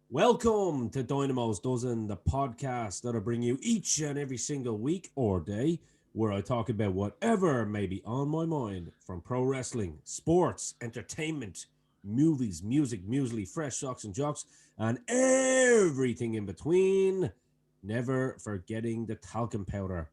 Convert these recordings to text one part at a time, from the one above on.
Welcome to Dynamo's Dozen, the podcast that'll bring you each and every single week or day, where I talk about whatever may be on my mind, from pro wrestling, sports, entertainment, movies, music, muesli, fresh socks and jocks, and everything in between. Never forgetting the talcum powder.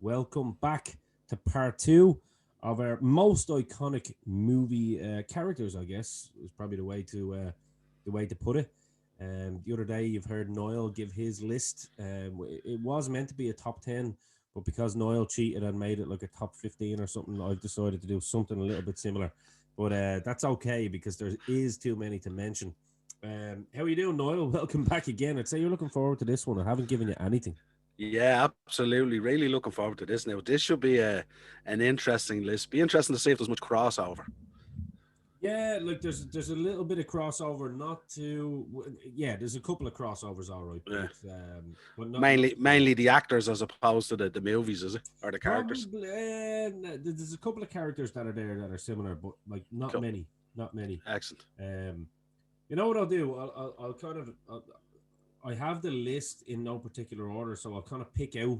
Welcome back to part two of our most iconic movie characters. I guess is probably the way to put it. The other day, you've heard Niall give his list. It was meant to be a top 10, but because Niall cheated and made it like a top 15 or something, I've decided to do something a little bit similar. But that's okay because there is too many to mention. How are you doing, Niall? Welcome back again. I'd say you're looking forward to this one. I haven't given you anything. Yeah, absolutely. Really looking forward to this now. This should be an interesting list. Be interesting to see if there's much crossover. Yeah, like there's a little bit of crossover, not too. Yeah, there's a couple of crossovers, all right, Yeah. but not Mainly the actors as opposed to the movies, is it? Or the characters? probably. There's a couple of characters that are there that are similar, but like not Cool. many, not many. Excellent. Um, you know what I'll do? I'll kind of I have the list in no particular order, so I'll kind of pick out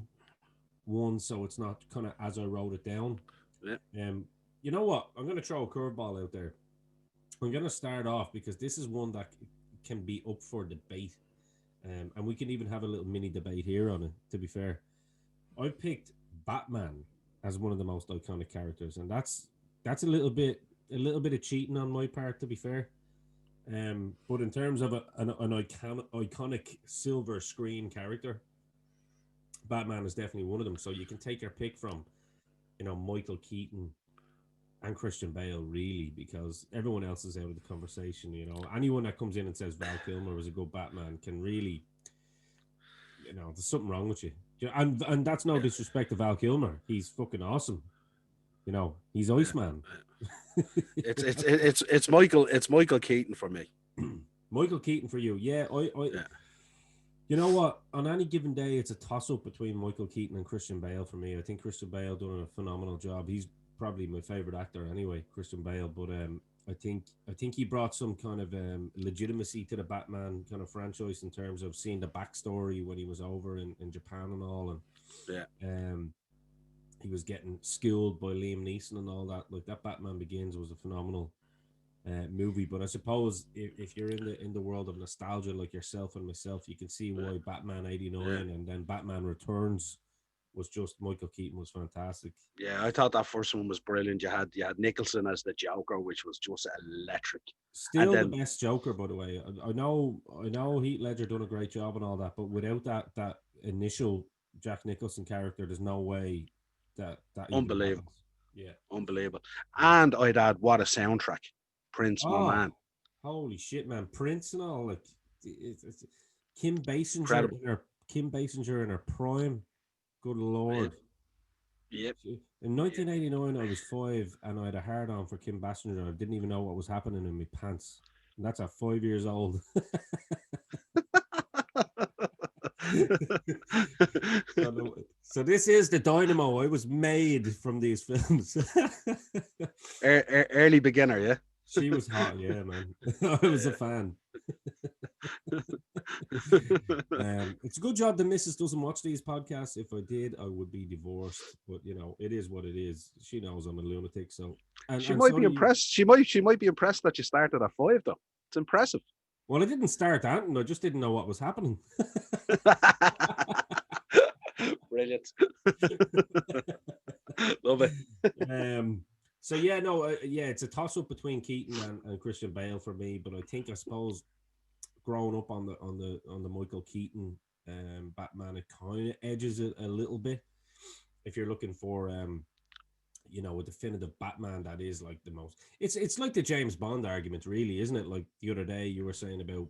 one, so it's not kind of as I wrote it down. Yeah. You know what? I'm going to throw a curveball out there. I'm going to start off because this is one that can be up for debate. And we can even have a little mini debate here on it, to be fair. I picked Batman as one of the most iconic characters, and that's a little bit of cheating on my part, to be fair. But in terms of an iconic silver screen character, Batman is definitely one of them. So you can take your pick from, Michael Keaton and Christian Bale, really, because everyone else is out of the conversation. Anyone that comes in and says Val Kilmer was a good Batman can really, there's something wrong with you. And that's no disrespect to Val Kilmer. He's fucking awesome. He's Yeah. Iceman. It's Michael Keaton for me. Michael Keaton for you. Yeah, Yeah. you know what? On any given day, it's a toss up between Michael Keaton and Christian Bale for me. I think Christian Bale done a phenomenal job. He's probably my favorite actor anyway, Christian Bale. But I think he brought some kind of legitimacy to the Batman kind of franchise in terms of seeing the backstory when he was over in Japan and all, Yeah. and he was getting schooled by Liam Neeson and all that. Like that Batman Begins was a phenomenal movie. But I suppose if you're in the world of nostalgia like yourself and myself, you can see Yeah. why Batman '89 Yeah. and then Batman Returns was just Michael Keaton was fantastic. Yeah. I thought that first one was brilliant. You had Nicholson as the Joker, which was just electric. And Still the then best Joker, by the way. I know Heath Ledger done a great job and all that, but without that initial Jack Nicholson character, there's no way that even unbelievable. happens. Yeah, Unbelievable. yeah. And I'd add what a soundtrack. Prince, my Oh, man. holy shit, man! Prince and all, like it's Kim Basinger Incredible. Kim Basinger in her prime. Good Yep. lord! Yep. In Yep. 1989, I was 5, and I had a hard on for Kim Basinger. I didn't even know what was happening in my pants, and that's at 5 years old. So this is the Dynamo. I was made from these films. Early beginner, yeah. She was hot, yeah, man. I was a Yeah. fan. It's a good job the missus doesn't watch these podcasts. If I did, I would be divorced. But it is what it is. She knows I'm a lunatic. So and She and might so be do you. impressed. She might be impressed that you started at 5 though. It's impressive. Well, I didn't start that, and I just didn't know what was happening. Brilliant. Love it. um. So yeah, no, yeah, it's a toss up between Keaton and Christian Bale for me. But I suppose growing up on the Michael Keaton Batman, it kind of edges it a little bit. If you're looking for a definitive Batman that is like the most, it's like the James Bond argument, really, isn't it? Like the other day you were saying about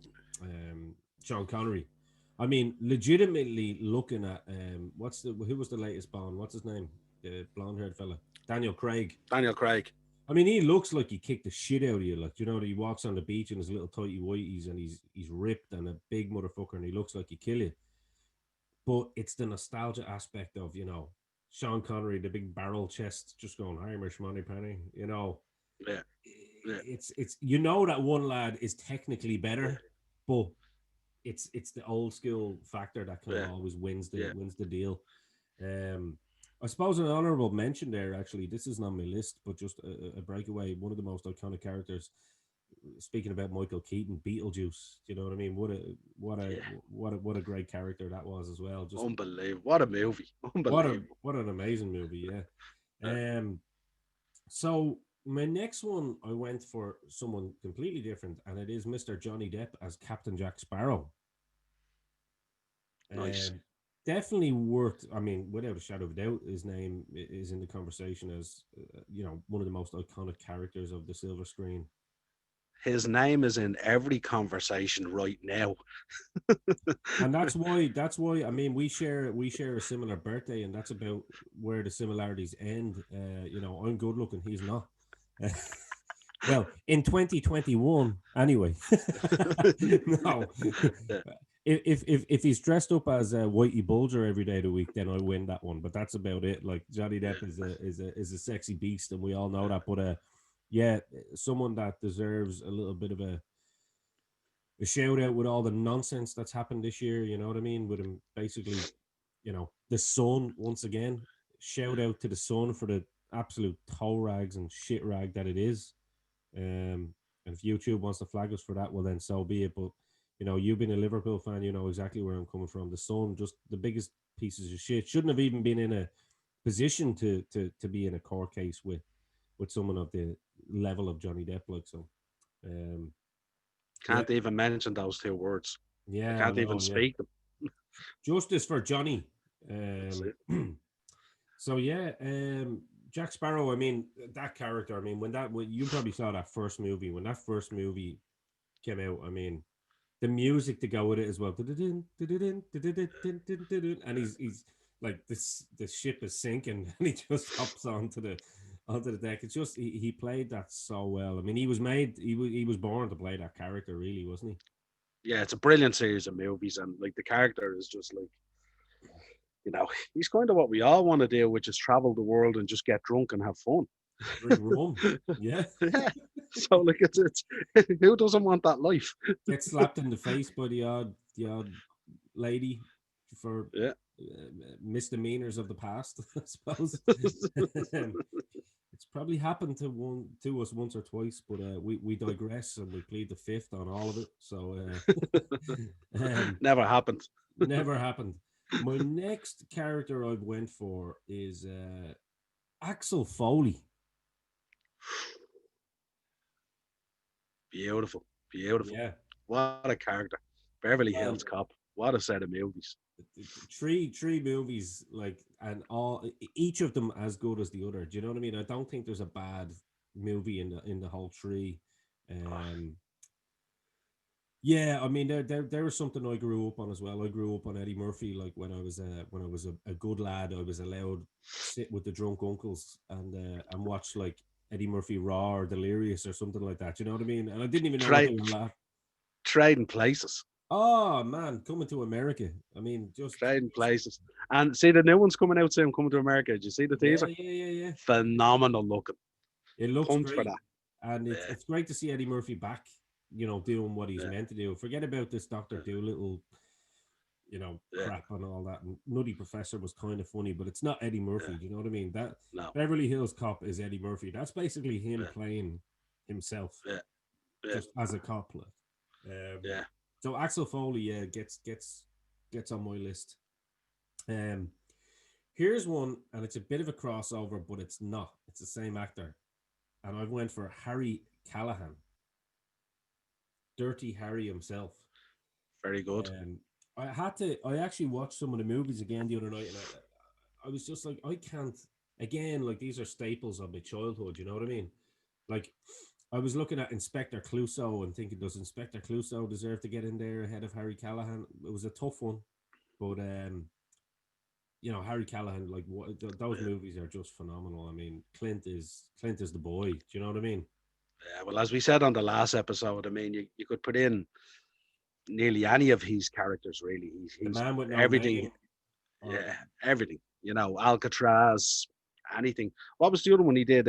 Sean Connery. I mean, legitimately looking at who was the latest Bond? What's his name? The blonde haired fella, Daniel Craig. Daniel Craig. I mean, he looks like he kicked the shit out of you. Like, he walks on the beach in his little tighty whities and he's ripped and a big motherfucker and he looks like he kill you. But it's the nostalgia aspect of, Sean Connery, the big barrel chest, just going Irish money penny. Yeah. Yeah. It's that one lad is technically better, but it's the old school factor that kind of Yeah, always yeah, wins the deal. Um, I suppose an honourable mention there. Actually, this isn't on my list, but just a breakaway. One of the most iconic characters. Speaking about Michael Keaton, Beetlejuice. You know what I mean? yeah. What a great character that was as well. Just Unbelievable. What a movie. Unbelievable. what an amazing movie. Uh, Yeah. So my next one, I went for someone completely different, and it is Mr. Johnny Depp as Captain Jack Sparrow. nice. Um, Definitely worth. I mean, without a shadow of a doubt, his name is in the conversation as one of the most iconic characters of the silver screen. His name is in every conversation right now. And that's why I mean we share a similar birthday, and that's about where the similarities end. I'm good looking, he's not. Well, in 2021, anyway. No. Yeah, If he's dressed up as a Whitey Bulger every day of the week, then I win that one. But that's about it. Like Johnny yeah, Depp is a sexy beast, and we all know that. But yeah, someone that deserves a little bit of a shout out with all the nonsense that's happened this year. You know what I mean? With him basically, the Sun once again. Shout out to the Sun for the absolute toe rags and shit rag that it is. And if YouTube wants to flag us for that, well then so be it. But you've been a Liverpool fan, you know exactly where I'm coming from. The Sun, just the biggest pieces of shit, shouldn't have even been in a position to be in a court case with someone of the level of Johnny Depp. Like so, um, yeah, can't even mention those two words. I yeah, I can't even know, yeah. speak them. Justice for Johnny. That's Um, it. so yeah, Jack Sparrow. I mean, that character. I mean, when you probably saw that first movie, when that first movie came out. I mean, the music to go with it as well. And he's like the ship is sinking, and he just hops onto the deck. It's just he played that so well. I mean, he was born to play that character, really, wasn't Yeah, it's a brilliant series of movies, and like the character is just like, he's kind of what we all want to do, which is travel the world and just get drunk and have fun. he? Drink rum, yeah. Yeah. So like it's who doesn't want that life? Get slapped in the face by the odd lady for Yeah. misdemeanors of the past, I suppose. It's probably happened to us once or twice, but we digress and we plead the fifth on all of it. So Never happened. never happened. My next character I've went for is Axel Foley. Beautiful. Beautiful. Yeah, What a character. Beverly man. Hills Cop. What a set of movies. Three movies, like, and each of them as good as the other. Do you know what I mean? I don't think there's a bad movie in the whole three. Oh, Um, Yeah, I mean there was something I grew up on as well. I grew up on Eddie Murphy. Like when I was a good lad, I was allowed sit with the drunk uncles and watch like Eddie Murphy Raw or Delirious or something like that. You know what I mean? And I didn't even know what trade they were laughing. trading places. Oh man, coming to America. I mean, Trading places. And see the new one's coming out soon, coming to America. Did you see the yeah, teaser? yeah. Phenomenal looking. It looks Pumped for great, that. and Yeah, it's great to see Eddie Murphy back. Doing what he's yeah, meant to do. Forget about this Doctor yeah, Doolittle yeah, crap and all that. And Nutty Professor was kind of funny, but it's not Eddie yeah. Murphy. Do you know what I mean? That No. Beverly Hills Cop is Eddie Murphy. That's basically him Yeah, playing himself, yeah, yeah, just as a cop. Like. Um, yeah. so Axel Foley, yeah, gets on my list. Um, Here's one, and it's a bit of a crossover, but it's not. It's the same actor, and I went for Harry Callahan, Dirty Harry himself. Very good. Um, I actually watched some of the movies again the other night, and I was just like, I can't. Again, like these are staples of my childhood. You know what I mean? Like, I was looking at Inspector Clouseau and thinking, does Inspector Clouseau deserve to get in there ahead of Harry Callahan? It was a tough one, but Harry Callahan, like those Yeah, movies are just phenomenal. I mean, Clint is the boy. Do you know what I mean? yeah. Well, as we said on the last episode, I mean, you could put in nearly any of his characters, really. The He's man with no everything. name. Or Yeah, everything. Alcatraz, anything. What was the other one he did?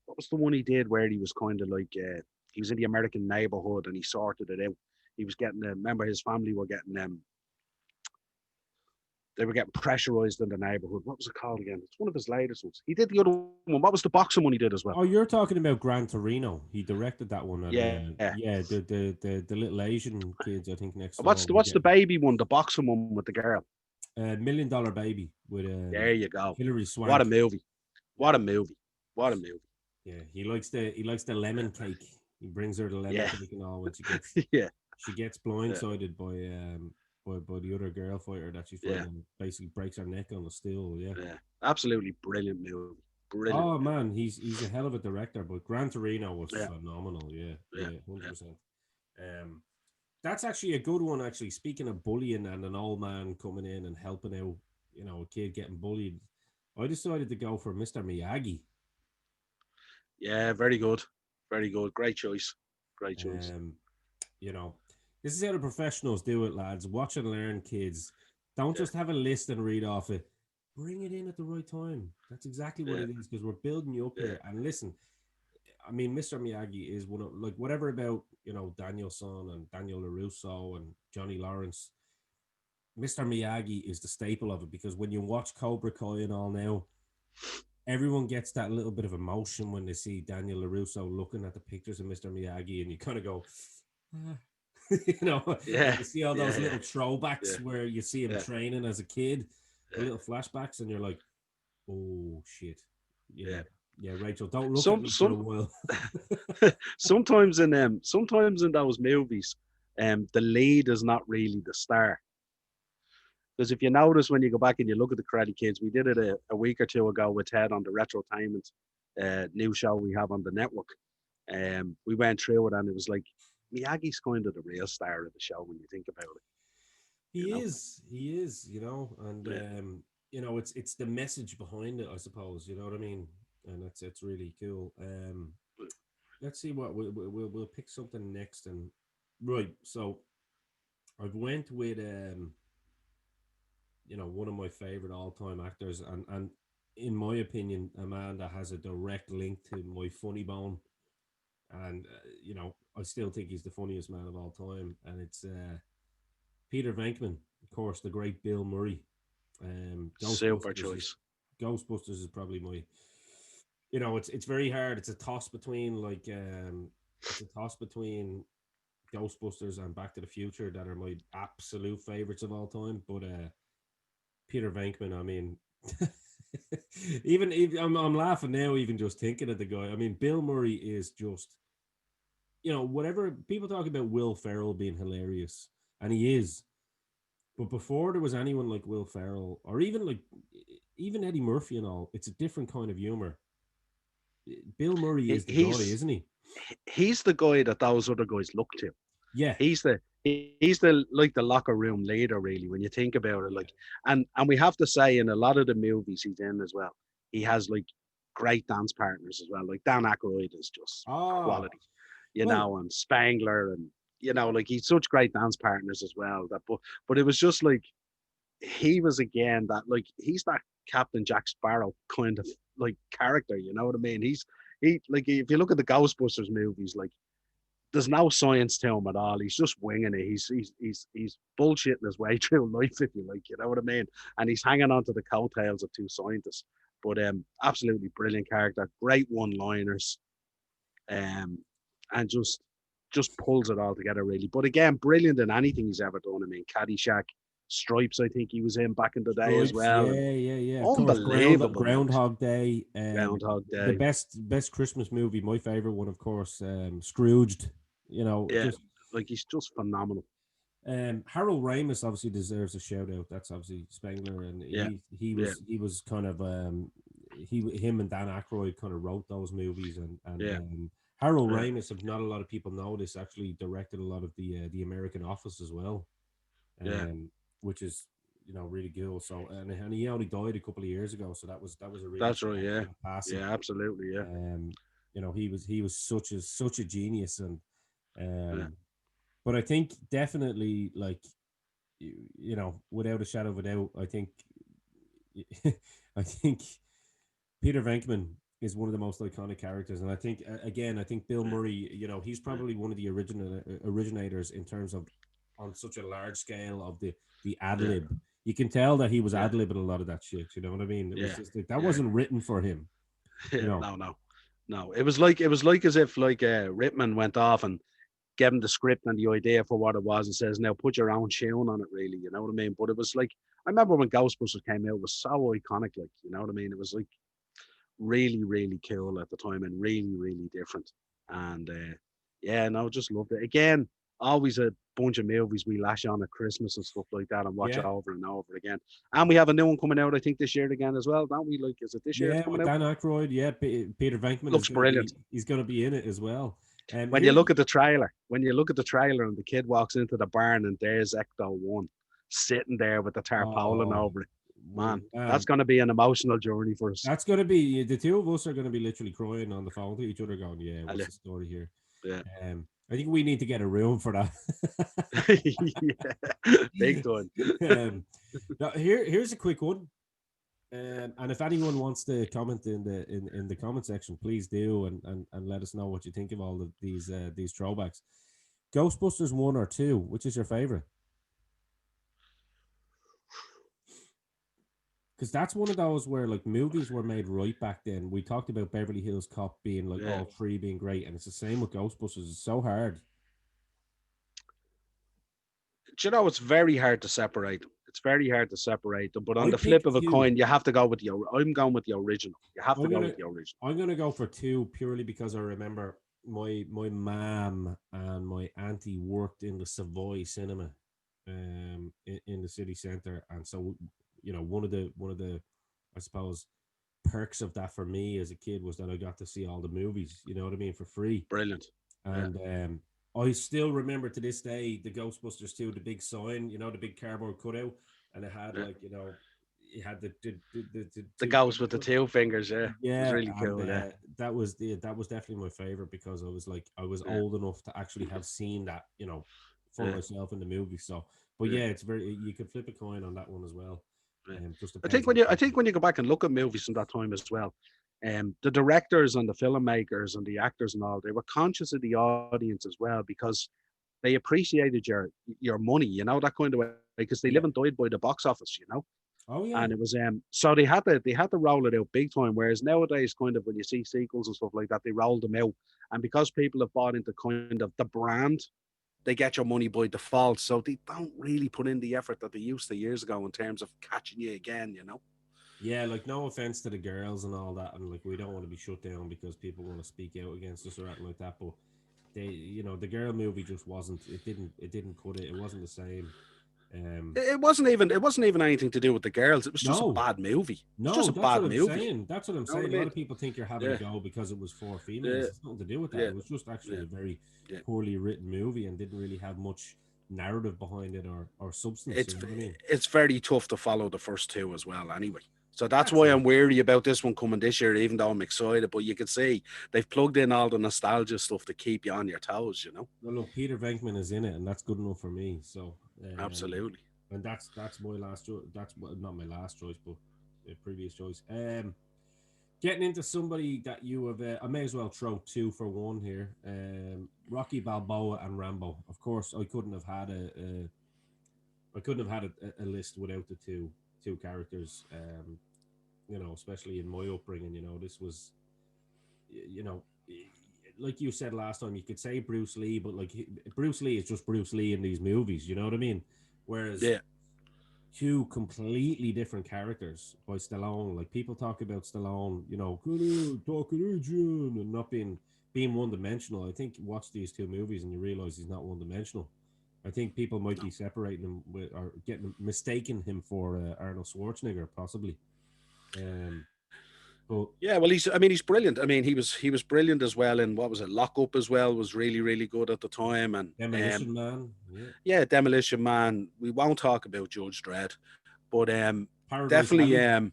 What was the one he did where he was kind of like he was in the American neighborhood and he sorted it out. He was getting, remember his family were getting they were getting pressurized in the neighborhood. What was it called again? It's one of his latest ones. He did the other one. What was the boxing one he did as well? Oh, you're talking about Gran Torino. He directed that one. Yeah. Yeah, the little Asian kids, I think, next door. What's the baby one? The boxing one with the girl. $1 Million Baby with there you go. Hilary Swank. What a movie! What a movie! What a movie! Yeah, he likes the lemon cake. He brings her the lemon cake and all when she gets she gets blindsided by the other girl fighter that she's fighting and basically breaks her neck on the stool. Yeah, absolutely brilliant movie. Brilliant. Oh man, he's a hell of a director. But Gran Torino was phenomenal. Yeah, 100%. That's actually a good one. Actually, speaking of bullying and an old man coming in and helping out, a kid getting bullied, I decided to go for Mr. Miyagi. Yeah, very good. Very good. Great choice. Great choice. This is how the professionals do it, lads. Watch and learn, kids. Don't just have a list and read off it. Bring it in at the right time. That's exactly what it is, because we're building you up here. And listen, I mean, Mr. Miyagi is one of, like, whatever about, Daniel-san and Daniel LaRusso and Johnny Lawrence. Mr. Miyagi is the staple of it, because when you watch Cobra Kai and all now, everyone gets that little bit of emotion when they see Daniel LaRusso looking at the pictures of Mr. Miyagi, and you kind of go, you see all those little throwbacks where you see him training as a kid, the little flashbacks, and you're like, oh shit, Rachel, don't look at me for a while. sometimes in those movies, the lead is not really the star. Because if you notice, when you go back and you look at the Karate Kids, we did it a week or two ago with Ted on the Retrotainment new show we have on the network. We went through it, and it was like, Miyagi's kind of the real star of the show when you think about it. He is, and it's the message behind it, I suppose. You know what I mean? And it's really cool. Let's see what we'll pick something next, and right. So I've went with one of my favorite all-time actors, and in my opinion, a man that has a direct link to my funny bone, and I still think he's the funniest man of all time, and it's Peter Venkman, of course, the great Bill Murray. Super choice. Ghostbusters is probably my, it's very hard. It's a toss between Ghostbusters and Back to the Future that are my absolute favorites of all time. But Peter Venkman, I mean, even I'm laughing now, even just thinking of the guy. I mean, Bill Murray is just, whatever people talk about Will Ferrell being hilarious, and he is. But before there was anyone like Will Ferrell, or even Eddie Murphy and all, it's a different kind of humor. Bill Murray is the guy, isn't he? He's the guy that those other guys look to. Yeah, he's the like the locker room leader, really, when you think about it. Like, and we have to say, in a lot of the movies he's in as well, he has like great dance partners as well. Like Dan Aykroyd is just quality, and Spangler, and like he's such great dance partners as well. But it was just like he was again that, like, he's that Captain Jack Sparrow kind of like character. You know what I mean? He like, if you look at the Ghostbusters movies, like, there's no science to him at all. He's just winging it. He's bullshitting his way through life, if you like. You know what I mean? And he's hanging on to the coattails of two scientists. But absolutely brilliant character, great one-liners, and just pulls it all together, really. But again, brilliant in anything he's ever done. I mean, Caddyshack, Stripes, I think he was in back in the day as well. Yeah. Unbelievable. Groundhog Day. Groundhog Day. The best Christmas movie, my favorite one, of course, Scrooged. Like, he's just phenomenal. Harold Ramis obviously deserves a shout out. That's obviously Spengler, and he was kind of him and Dan Aykroyd kind of wrote those movies, and Harold Ramis, if not a lot of people know this, actually directed a lot of the American Office as well, which is really cool. So and he only died a couple of years ago, so that was a really passing. Yeah, absolutely, he was such a genius, and but I think definitely, like, without a shadow of a doubt, I think Peter Venkman is one of the most iconic characters, and I think again, I think Bill Yeah, Murray, he's yeah, probably one of the originators in terms of on such a large scale of the ad yeah, lib. You can tell that he was yeah, ad libbing a lot of that shit. You know what I mean? It was yeah, just like that yeah. wasn't written for him. You know? No, no, no. It was like as if like Rittman went off and gave him the script and the idea for what it was and says, now put your own tune on it, really. You know what I mean? But it was like, I remember when Ghostbusters came out, it was so iconic, like, you know what I mean? It was like really, really cool at the time and really, really different. And yeah, no, just loved it. Again, always a bunch of movies we lash on at Christmas and stuff like that and watch it Yeah, over and over again. And we have a new one coming out, I think, this year again as well, don't we? Like, is it this year it's yeah. coming With out? Dan Aykroyd, yeah. Peter Venkman is Looks going to be brilliant. he's going to be in it as well. When you Here's look at the trailer, and the kid walks into the barn and there's Ecto 1 sitting there with the tarpaulin oh over it, man, that's man, going to be an emotional journey for us. that's going to be the two of us are going to be literally crying on the phone to each other, going, "Yeah, what's Yeah. the story here?" Yeah. I think we need to get a room for that. Yeah. Big time. Now here's a quick one. And if anyone wants to comment in the comment section, please do and let us know what you think of all of these throwbacks. Ghostbusters 1 or 2, which is your favorite? Because that's one of those where like movies were made right back then. We talked about Beverly Hills Cop being like Yeah. all three being great, and it's the same with Ghostbusters. It's so hard. Do you know, it's very hard to separate them. It's very hard to separate them. But on I the pick flip of a two. coin, you have to go with I'm going with the original. You have to I'm go gonna with the original. I'm gonna go for 2 purely because I remember my mom and my auntie worked in the Savoy Cinema, in the city centre, and so one of the I suppose perks of that for me as a kid was that I got to see all the movies. You know what I mean, for free. Brilliant. Yeah. And I still remember to this day the Ghostbusters 2, the big sign, the big cardboard cutout, and it had Yeah. like it had the The two ghost with the fingers. 2 fingers. Yeah. It was Yeah, really and cool. Yeah. that was definitely my favorite because I was Yeah. old enough to actually have seen that for Yeah. myself in the movie. So, but Yeah. yeah, it's very you could flip a coin on that one as well. Yeah. Just I think depends when on you I person. think when you go back and look at movies from that time as well, the directors and the filmmakers and the actors and all, they were conscious of the audience as well because they appreciated your money, that kind of way, because they Yeah. live and died by the box office. Oh yeah. And it was so they had to roll it out big time. Whereas nowadays, kind of when you see sequels and stuff like that, they roll them out, and because people have bought into kind of the brand, they get your money by default. So they don't really put in the effort that they used to years ago in terms of catching you again. Yeah, like no offense to the girls and all that, and like we don't want to be shut down because people want to speak out against us or anything like that. But the girl movie just wasn't. It didn't cut it. It wasn't the same. Um, It wasn't even anything to do with the girls. It was just a no, bad movie. It was just no, a that's what bad I'm movie. saying. That's what I'm You know what saying. I A lot mean? of people think you're having a Yeah, go because it was for females. yeah, It's nothing to do with that. yeah, It was just actually yeah, a very yeah. poorly written movie and didn't really have much narrative behind it or substance. You it's know what I mean? it's very tough to follow the first two as well. Anyway, so that's That's why it. I'm wary about this one coming this year. Even though I'm excited, but you can see they've plugged in all the nostalgia stuff to keep you on your toes. Well, look, Peter Venkman is in it, and that's good enough for me. So, Absolutely. and that's my last choice. Not my last choice, but the previous choice. Getting into somebody that you have, I may as well throw 2 for 1 here. Rocky Balboa and Rambo. Of course, I couldn't have had a list without the two characters. Especially in my upbringing. This was, you know, like you said last time, you could say Bruce Lee, but like Bruce Lee is just Bruce Lee in these movies. You know what I mean? Whereas Yeah. 2 completely different characters by Stallone. Like people talk about Stallone, talking Adrian and not being one dimensional. I think you watch these 2 movies and you realize he's not one dimensional. I think people might No. be separating him with or mistaking him for Arnold Schwarzenegger, possibly. Um, but Yeah, well, he's brilliant. I mean, he was brilliant as well. And what was it? Lock Up as well was really, really good at the time. And Demolition Man, yeah, yeah, Demolition Man. We won't talk about Judge Dredd, but Paradise definitely Alley.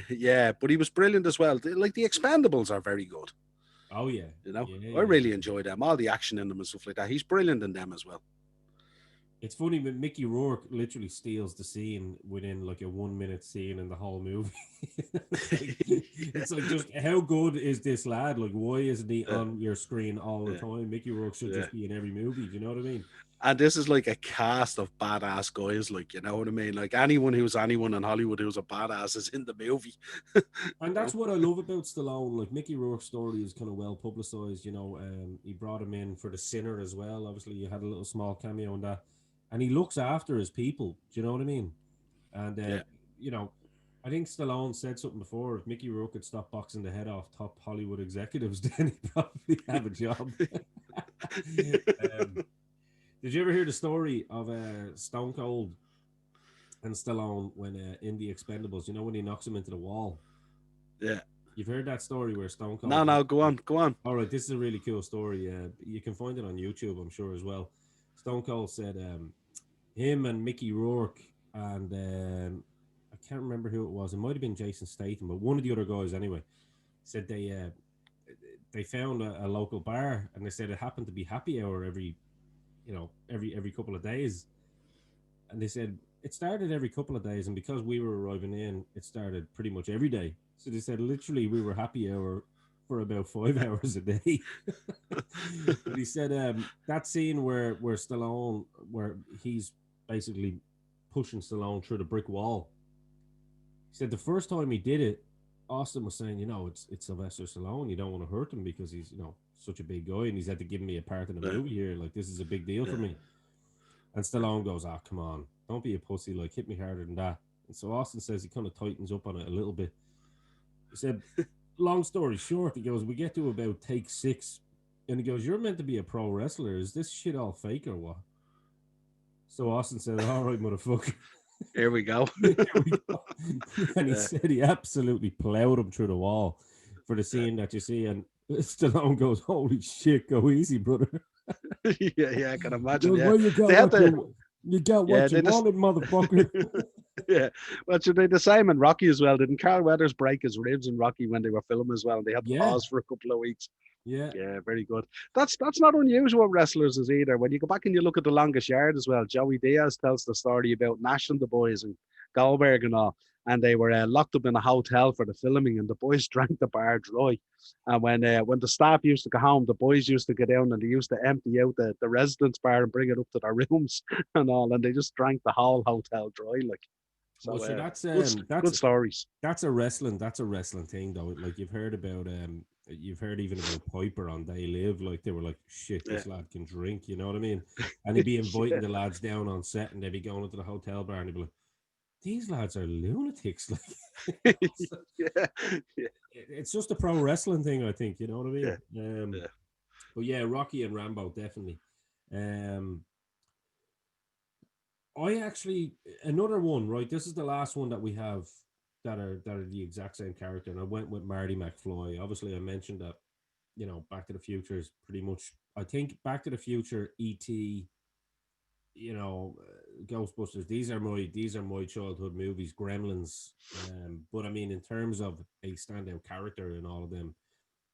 yeah. But he was brilliant as well. Like the Expendables are very good. Oh yeah, You know, yeah, I yeah, really yeah. enjoy them. All the action in them and stuff like that. He's brilliant in them as well. It's funny, but Mickey Rourke literally steals the scene within like a 1 minute scene in the whole movie. It's like just how good is this lad? Like, why isn't he Yeah, on your screen all the yeah, time? Mickey Rourke should yeah. just be in every movie. Do you know what I mean? And this is like a cast of badass guys, like, you know what I mean? Like anyone who's anyone in Hollywood who's a badass is in the movie. And You know? that's what I love about Stallone. Like Mickey Rourke's story is kind of well publicized. He brought him in for The Sinner as well. Obviously, you had a little small cameo in that, and he looks after his people. Do you know what I mean? And Yeah. you know, I think Stallone said something before. If Mickey Rourke could stop boxing the head off top Hollywood executives, then he'd probably have a job. Did you ever hear the story of Stone Cold and Stallone when in the Expendables? You know when he knocks him into the wall. Yeah. You've heard that story where Stone No, Cold. no, go on, go on. All right, this is a really cool story. You can find it on YouTube, I'm sure as well. Stone Cold said him and Mickey Rourke and I can't remember who it was. It might have been Jason Statham, but one of the other guys anyway said they found a local bar and they said it happened to be happy hour every couple of days, and they said it started every couple of days, and because we were arriving in, it started pretty much every day. So they said literally we were happy hour for about 5 hours a day. But he said that scene where Stallone, where he's basically pushing Stallone through the brick wall. He said the first time he did it, Austin was saying, it's Sylvester Stallone. You don't want to hurt him because he's such a big guy, and he's had to give me a part in the Yeah, movie here. Like this is a big deal for yeah, me. And Stallone goes, "Ah, come on, don't be a pussy. Like hit me harder than that." And so Austin says he kind of tightens up on it a little bit. He said, long story short, he goes, we get to about take 6, and he goes, "You're meant to be a pro wrestler. Is this shit all fake or what?" So Austin said, "All right, motherfucker." here we go. Here we go. And he Yeah. said he absolutely plowed him through the wall for the scene that you see. And Stallone goes, "Holy shit, go easy, brother." Yeah, yeah, I can He imagine. goes, Yeah, "Well, you got they had what to. you got Yeah, what you they just. wanted, motherfucker." Yeah, well, so they the same in Rocky as well. Didn't Carl Weathers break his ribs in Rocky when they were filming as well? And they had to Yeah, pause for a couple of weeks. yeah. Yeah, very good. That's not unusual with wrestlers is either. When you go back and you look at the longest yard as well, Joey Diaz tells the story about Nash and the boys and Goldberg and all, and they were locked up in a hotel for the filming, and the boys drank the bar dry. And when the staff used to go home, the boys used to go down and they used to empty out the residence bar and bring it up to their rooms and all, and they just drank the whole hotel dry. Like Well, so, sure. That's good that's good stories. that's a wrestling thing though. Like you've heard even about Piper on They Live. Like they were like, "Shit, Yeah, this lad can drink." You know what I mean? And he'd be inviting yeah, the lads down on set, and they'd be going into the hotel bar, and he'd be like, "These lads are lunatics." Like, yeah, yeah, it's just a pro wrestling thing, I think. You know what I yeah, mean? yeah. But yeah, Rocky and Rambo definitely. Um, I actually another one, right? This is the last one that we have that are the exact same character, and I went with Marty McFly. Obviously, I mentioned that Back to the Future is pretty much. I think Back to the Future, E.T., Ghostbusters. These are my childhood movies. Gremlins. But I mean, in terms of a standout character in all of them,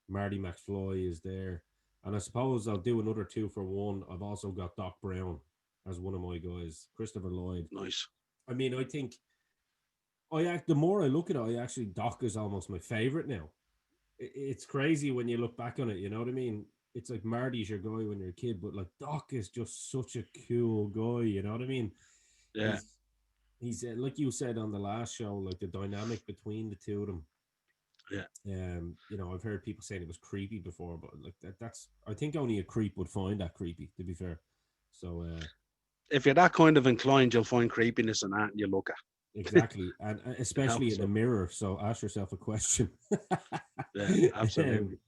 Marty McFly is there, and I suppose I'll do another 2 for 1. I've also got Doc Brown as one of my guys, Christopher Lloyd. Nice. I mean, I think the more I look at it, I actually Doc is almost my favorite now. It's crazy when you look back on it. You know what I mean? It's like Marty's your guy when you're a kid, but like Doc is just such a cool guy. You know what I mean? Yeah, He's he's like you said on the last show, like the dynamic between the two of them. yeah. I've heard people saying it was creepy before, but like that's I think only a creep would find that creepy. To be fair, so If you're that kind of inclined, you'll find creepiness in that, and you look at. exactly, and You know, especially in the so mirror. So ask yourself a question. yeah, um, absolutely.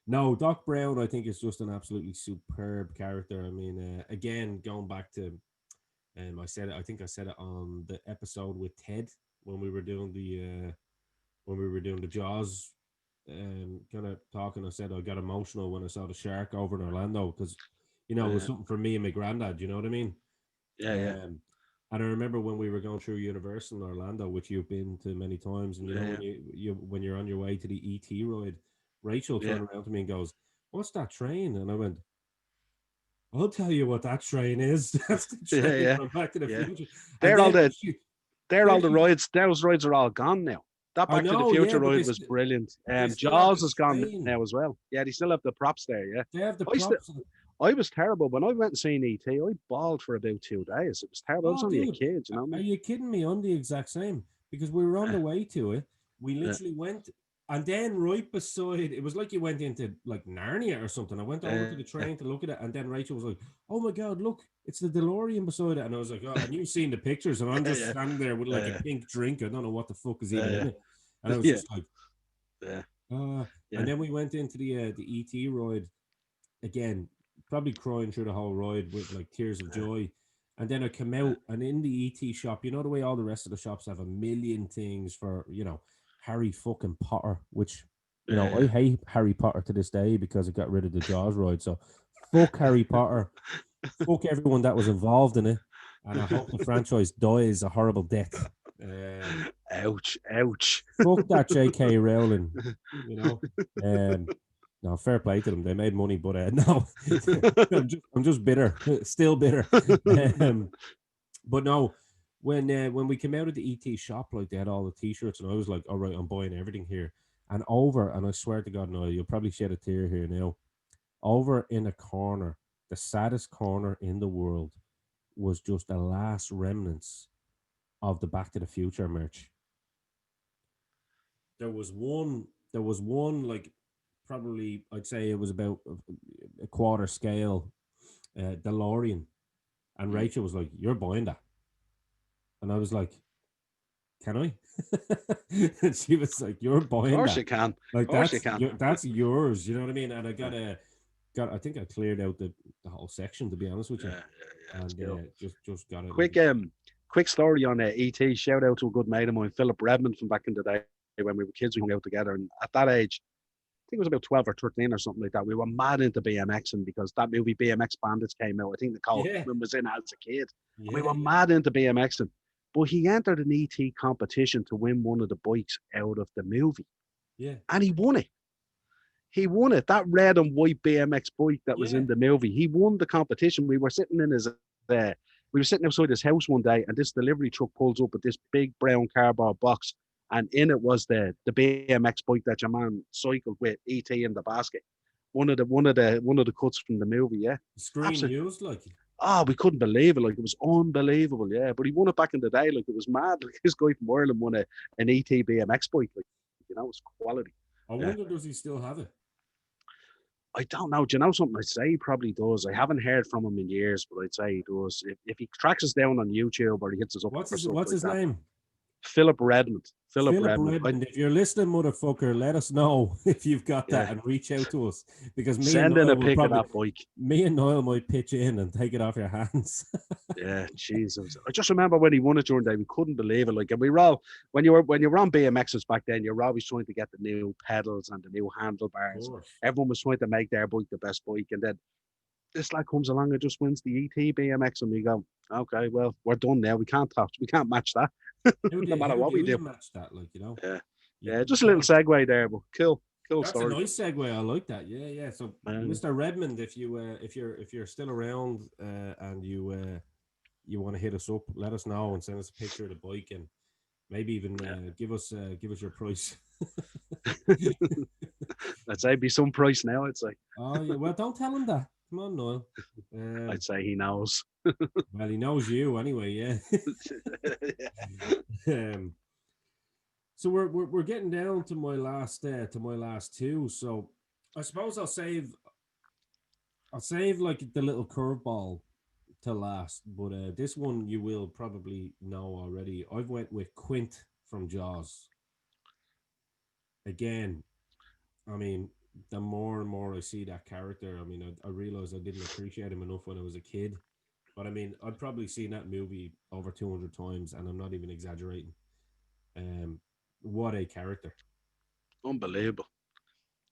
no, Doc Brown, I think is just an absolutely superb character. I mean, again, going back to, I said it. I think I said it on the episode with Ted when we were doing the Jaws, kind of talking. I said I got emotional when I saw the shark over in Orlando because, it was Yeah, something for me and my granddad. You know what I mean? yeah, yeah, Um, and I remember when we were going through Universal in Orlando, which you've been to many times, and yeah, when when you're on your way to the ET ride, Rachel yeah, turned around to me and goes, "What's that train?" And I went, I'll tell you what that train is. That's the Yeah, train yeah, from Back to the yeah. Future. And They're all then the she, they're then all the she, rides. Those rides are all gone now. That I Back to the know, yeah, Future but ride was brilliant. they still have the Jaws is gone train. now as well. Yeah, they still have the props there. Yeah, They have the I still props. I was terrible when I went and seen ET. I bawled for about 2 days. It was terrible. I was Oh, only a dude, kid, you know what I are mean? you kidding me? I'm the exact same because we were on Yeah, the way to it. We yeah, literally went, and then right beside it was like you went into like Narnia or something. I went over to the yeah, train to look at it, and then Rachel was like, "Oh my god, look, it's the DeLorean beside it." And I was like, "Oh," and you've seen the pictures, and I'm just yeah, standing there with like a yeah, pink drink. I don't know what the fuck is even yeah, in it, and I was yeah, just like, yeah, and yeah, then we went into the ET ride again, probably crying through the whole ride with like tears of joy. And then I come yeah, out, and in the ET shop, you know the way all the rest of the shops have a million things for, Harry fucking Potter, which, I yeah, hate Harry Potter to this day because it got rid of the Jaws ride. So fuck Harry Potter, fuck everyone that was involved in it, and I hope the franchise dies a horrible death. ouch, ouch. Fuck that J.K. Rowling, you know. Um, no, fair play to them. They made money, but no, I'm just bitter, still bitter. Um, but no, when we came out of the ET shop, like they had all the T-shirts, and I was like, all right, I'm buying everything here. And I swear to God, no, you'll probably shed a tear here now. Over in a corner, the saddest corner in the world, was just the last remnants of the Back to the Future merch. There was one like probably I'd say it was about a quarter scale DeLorean, and Mm. Rachel was like, "You're buying that," and I was like, "Can I?" And she was like, "You're Of buying course that. you can. Of Like course you can. that's yours." You know what I mean? And I Yeah, got I think I cleared out the whole section, to be honest with yeah, you, yeah, it's and cool. just got it like. Quick quick story on ET. Shout out to a good mate of mine, Philip Redmond, from back in the day when we were kids. We hung out together, and at that age, I think it was about 12 or 13 or something like that. We were mad into BMXing because that movie BMX Bandits came out. I think Nicole Yeah, Kidman was in it as a kid, and we yeah, were yeah, mad into BMXing. But he entered an ET competition to win one of the bikes out of the movie, yeah, and he won it. He won it. That red and white BMX bike that was yeah. in the movie. He won the competition. We were sitting outside his house one day, and this delivery truck pulls up with this big brown cardboard box, and in it was the BMX bike that your man cycled with ET in the basket. One of the cuts from the movie. Yeah, Screen absolutely. used like. Oh, we couldn't believe it. Like, it was unbelievable. Yeah, but he won it back in the day. Like, it was mad. Like, this guy from Ireland won an ET BMX bike. Like, it's quality. I Yeah. wonder, does he still have it? I don't know. Do you know something? I'd say he probably does. I haven't heard from him in years, but I'd say he does. If he tracks us down on YouTube or he hits us up What's for his stuff What's like his that. name? Philip Redmond. Philip Philip Redmond. Redmond. If you're listening, motherfucker, let us know if you've got that Yeah. and reach out to us, because Send in a pic of that bike. Me and Niall might pitch in and take it off your hands. Yeah, Jesus. I just remember when he won it during the day, we couldn't believe it. Like, and we were all, when you were on BMXs back then, you were always trying to get the new pedals and the new Of handlebars. course. Everyone was trying to make their bike the best bike, and then this lad comes along and just wins the ET BMX, and we go, okay, well, we're done now. We can't match that, no matter How what do we you do. match that? Yeah, You yeah. Just a little can't. segue there, but cool That's a story. nice segue. I like that. Yeah, yeah. So, Um, Mr. Redmond, if you're still around and you want to hit us up, let us know and send us a picture of the bike, and maybe even give us your price. I'd say be some price now. I'd say. Oh yeah. Well, don't tell him that. Come on, Noel. I'd say he knows. Well, he knows you anyway. Yeah. um, so we're getting down to my last two. So I suppose I'll save like the little curveball to last, but this one you will probably know already. I've went with Quint from Jaws. Again, I mean, the more and more I see that character, I mean, I realize I didn't appreciate him enough when I was a kid. But I mean, I'd probably seen that movie over 200 times, and I'm not even exaggerating. Um, what a character! Unbelievable.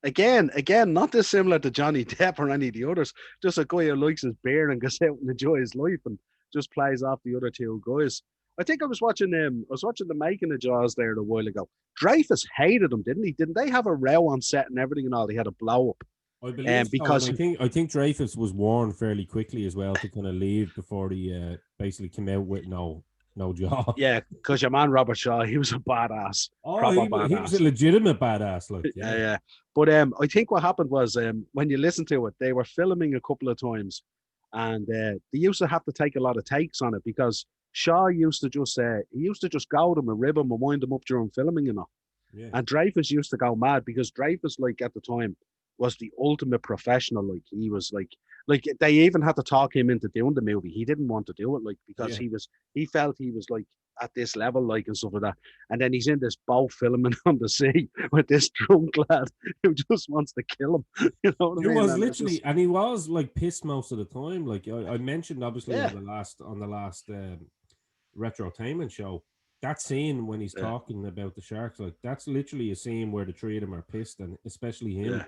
Again, not dissimilar to Johnny Depp or any of the others. Just a guy who likes his beer and goes out and enjoys his life and just plays off the other two guys. I think I was watching the making of Jaws there a while ago. Dreyfus hated him, didn't he? Didn't they have a row on set and everything and all? He had a blow up. I believe so, because and I think Dreyfus was warned fairly quickly as well to kind of leave before he basically came out with no job. yeah, because your man Robert Shaw, he was a badass, Oh, proper he was badass. a legitimate badass, like Yeah, yeah. yeah. But I think what happened was when you listen to it, they were filming a couple of times, and they used to have to take a lot of takes on it because Shaw used to just he used to just go them and rib them and wind them up during filming, you know. Yeah. And Dreyfus used to go mad because Dreyfus, like at the time, was the ultimate professional. Like he was like they even had to talk him into doing the movie. He didn't want to do it, like because Yeah. he felt he was like at this level, like and stuff like that. And then he's in this boat filming on the sea with this drunk lad who just wants to kill him. You know what It I mean? was And it's literally, just, and he was like pissed most of the time. Like I mentioned, obviously yeah, on the last retrotainment show, that scene when he's yeah, talking about the sharks, like that's literally a scene where the three of them are pissed, and especially him, yeah.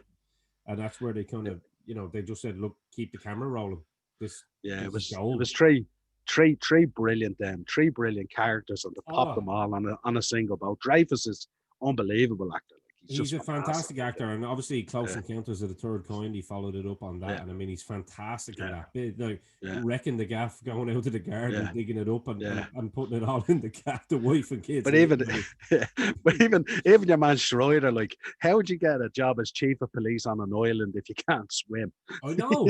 and that's where they kind of, they just said, "Look, keep the camera rolling. This, Yeah, this it is was it gold." was three brilliant characters, and to pop Oh, them all on a single boat. Dreyfus is unbelievable actor. Like he's he's just a fantastic. fantastic actor, and obviously Close Yeah, Encounters of the Third Kind, he followed it up on that, yeah, and I mean he's fantastic in yeah, that bit, like yeah, wrecking the gaff, going out to the garden, yeah, digging it up, and, yeah. and, and putting it all in the gaff, the wife and kids But even, living on it. but even your man Schroeder, like, how would you get a job as chief of police on an island if you can't swim? I know,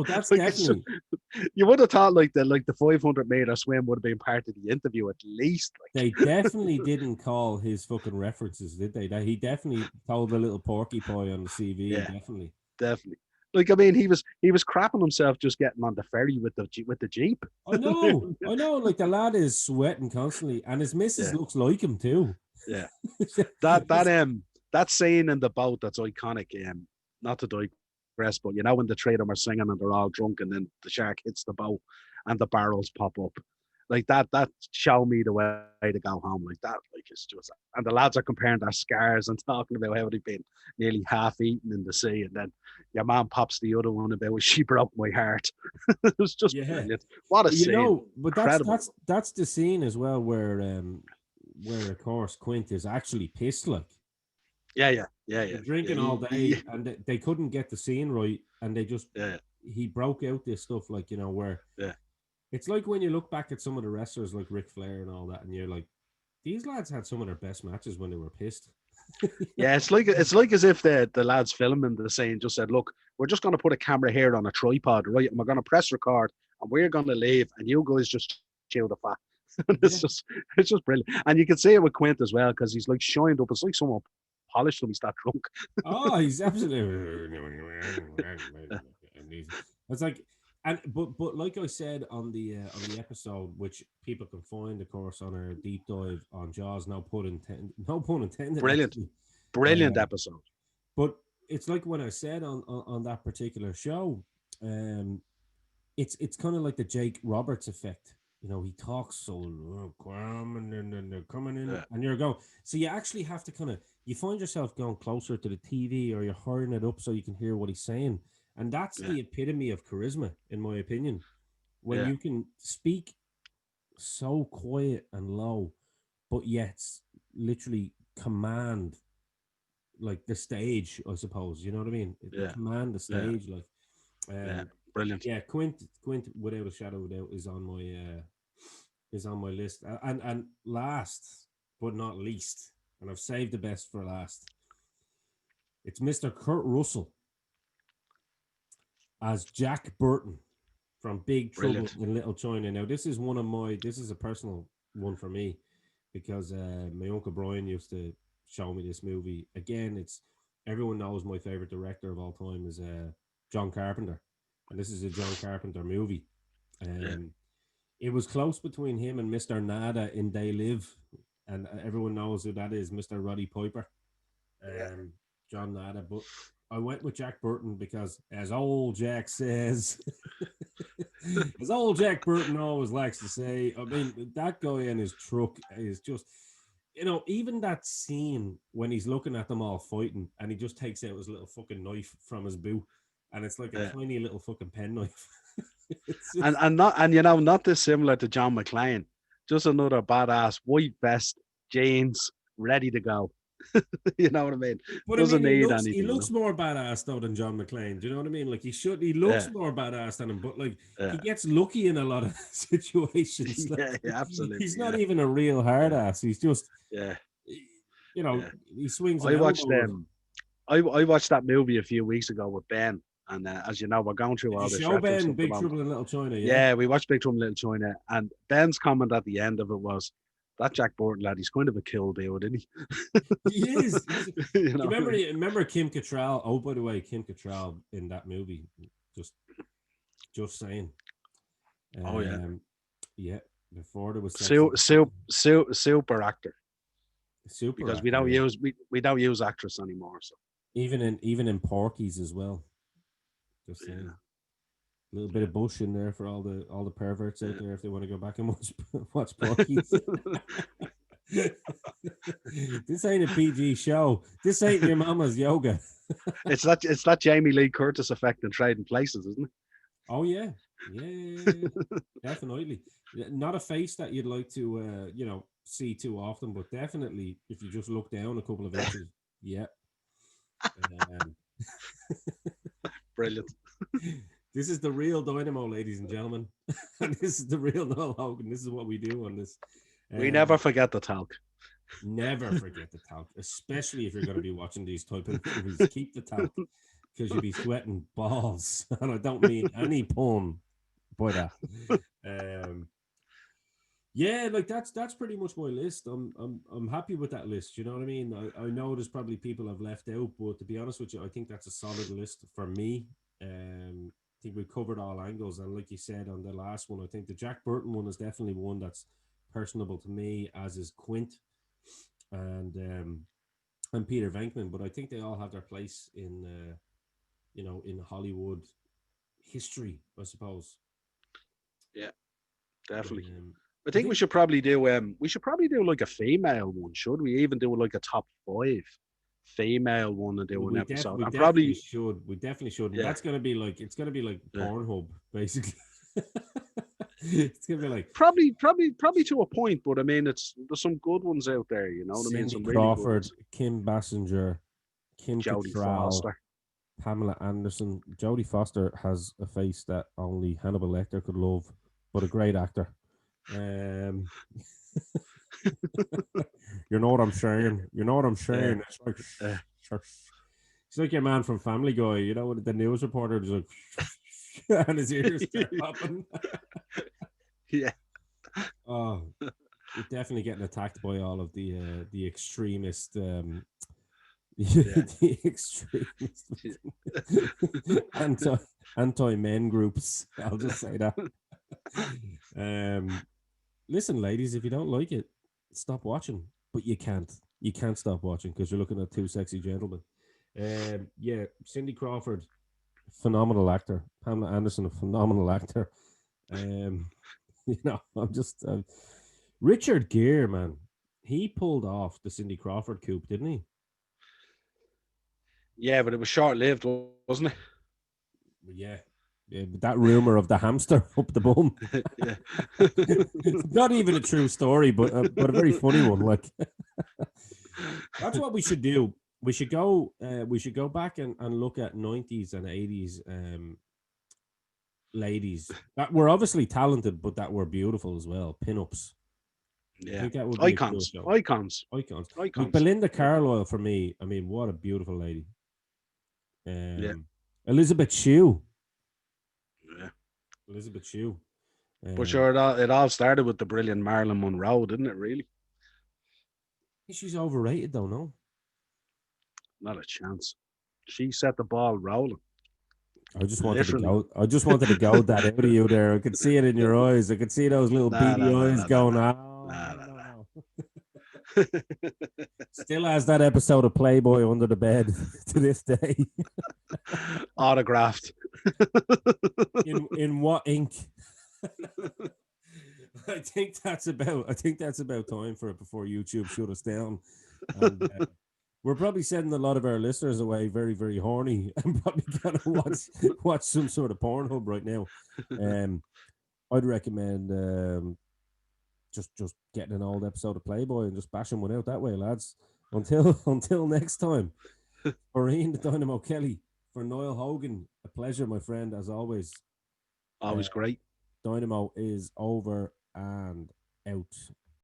that's Like it's just, definitely. you would have thought like the 500-meter swim would have been part of the interview at least. They Like, definitely didn't call his fucking references, did they? That he definitely told a little porcupine on the CV, yeah, definitely. definitely. Like I mean, he was crapping himself just getting on the ferry with the jeep. I know, like the lad is sweating constantly, and his missus Yeah, looks like him too. yeah. That scene in the boat that's iconic. Not to digress, but you know when the three of them are singing and they're all drunk, and then the shark hits the boat and the barrels pop up. Like that show me the way to go home. Like that, like it's just, and the lads are comparing their scars and talking about how they've been nearly half eaten in the sea, and then your man pops the other one about she broke my heart. It was just Yeah, brilliant. What a scene. but Incredible. that's the scene as well where of course Quint is actually pissed, like Yeah, yeah, yeah, yeah. they're drinking all day and they couldn't get the scene right, and they just Yeah, he broke out this stuff, like where yeah. it's like when you look back at some of the wrestlers like Ric Flair and all that, and you're like, these lads had some of their best matches when they were pissed. Yeah, it's like as if the lads filming the scene just said, "Look, we're just going to put a camera here on a tripod, right? And we're going to press record, and we're going to leave, and you guys just chew the fat." And Yeah. it's just brilliant, and you can see it with Quint as well because he's like shined up. It's like someone polished him. He's that drunk. Oh, he's absolutely. It's like, and but like I said on the episode, which people can find, of course, on our deep dive on Jaws. No pun intended. Brilliant, Actually, brilliant uh, episode. but it's like when I said on that particular show, um, it's kind of like the Jake Roberts effect. He talks so calm, and then they're coming in, Yeah, and you're going. So you actually have to you find yourself going closer to the TV, or you're hurrying it up so you can hear what he's saying, and that's yeah, the epitome of charisma, in my opinion. When yeah, you can speak so quiet and low, but yet literally command like the stage, I suppose. You know what I mean? yeah, Command the yeah, stage, like. yeah. Um, Brilliant. yeah, Quint, without a shadow of a doubt, is on my list. And last but not least, and I've saved the best for last. It's Mr. Kurt Russell as Jack Burton from Big Trouble Brilliant. in Little China. Now, this is a personal one for me because my uncle Brian used to show me this movie. Again, everyone knows my favorite director of all time is John Carpenter, and this is a John Carpenter movie. Yeah, It was close between him and Mr. Nada in They Live, and everyone knows who that is, Mr. Roddy Piper, yeah, um, John Nada. But I went with Jack Burton because, as old Jack says, as old Jack Burton always likes to say, I mean, that guy in his truck is just, even that scene when he's looking at them all fighting and he just takes out his little fucking knife from his boot, and it's like a yeah. tiny little fucking penknife. It's And just, not dissimilar to John McClane. Just another badass white vest, jeans, ready to go. You know what I mean? But I Doesn't mean, need he anything. looks more badass though than John McClane. Do you know what I mean? Like he looks Yeah, more badass than him, but like he yeah, gets lucky in a lot of situations. Like, yeah, yeah, absolutely. he's not Yeah, even a real hard yeah, ass. He's just, yeah, you know, yeah. he swings an I watched elbow. I watched that movie a few weeks ago with Ben, and as you know, we're going through Did you all this show reference Ben stuff at the Big moment. Trouble in Little China? Yeah, Yeah, we watched Big Trouble in Little China, and Ben's comment at the end of it was, "That Jack Burton lad, he's kind of a kill dude, isn't he is. he?" You know what I mean? You remember Kim Cattrall? Oh, by the way, Kim Cattrall in that movie. Just, just saying. Oh yeah, Yeah. Before there was sex in the super actor, super because actor. Yeah. we don't use actress anymore. So Even in Porky's as well. Just saying. yeah, A little bit of bush in there for all the perverts out yeah. there if they want to go back and watch Porky's. This ain't a PG show. This ain't your mama's yoga. It's that Jamie Lee Curtis effect in Trading Places, isn't it? Oh yeah. Yeah. Definitely. Not a face that you'd like to see too often, but definitely if you just look down a couple of inches, yeah. Um, Brilliant. This is the real Dynamo, ladies and gentlemen. And this is the real Niall Hogan. This is what we do on this. We never forget the talc. Never forget the talc, especially if you're going to be watching these type of movies. Keep the talc because you'll be sweating balls. And I don't mean any pun by that. Yeah, like that's pretty much my list. I'm happy with that list. You know what I mean? I know there's probably people I've left out, but to be honest with you, I think that's a solid list for me. I think we've covered all angles, and like you said on the last one, I think the Jack Burton one is definitely one that's personable to me, as is Quint and Peter Venkman. But I think they all have their place in in Hollywood history, I suppose. Yeah, definitely. I I think we should probably do like a female one. Should we even do like a top 5 female one and do an episode? We and definitely should. We definitely should. Yeah. That's gonna be like Yeah. Pornhub, basically. It's gonna be like probably to a point, but I mean, there's some good ones out there. You know what I mean? Cindy Some Crawford, really good ones. Kim Basinger, Kim Jodie Cattrall, Foster. Pamela Anderson. Jodie Foster has a face that only Hannibal Lecter could love, but a great actor. You know what I'm saying? You know what I'm saying? Yeah. It's like it's like your man from Family Guy. You know what the news reporter is like, and his ears start popping. Yeah. Oh, you're definitely getting attacked by all of the extremist the extremist anti men groups. I'll just say that. Listen, ladies, if you don't like it, stop watching. But you can't stop watching because you're looking at two sexy gentlemen. Yeah, Cindy Crawford, phenomenal actor. Pamela Anderson, a phenomenal actor. I'm just Richard Gere, man. He pulled off the Cindy Crawford coup, didn't he? Yeah, but it was short-lived, wasn't it? Yeah. Yeah, but that rumor of the hamster up the bum. Yeah. It's not even a true story, but a very funny one. Like that's what we should do. We should go back and look at 90s and 80s ladies that were obviously talented, but that were beautiful as well. Pin-ups. Yeah. I think that would be Icons. a cool show. Icons. Like Belinda Carlisle for me. I mean, what a beautiful lady. Yeah. Elizabeth Shue. Yeah. Elizabeth Shue. But sure, it all started with the brilliant Marilyn Monroe, didn't it, really? She's overrated, though, no? Not a chance. She set the ball rolling. I just wanted to go that out of you there. I could see it in your eyes. I could see those little beady eyes going, no. Still has that episode of Playboy under the bed to this day. Autographed. in what ink? I think that's about time for it before YouTube shut us down. And, we're probably sending a lot of our listeners away very, very horny and probably gonna watch some sort of Pornhub right now. I'd recommend just getting an old episode of Playboy and just bashing one out that way, lads. Until next time, for Ian the Dynamo Kelly, for Niall Hogan, a pleasure, my friend, as always. Uh, Always great. Dynamo is over and out.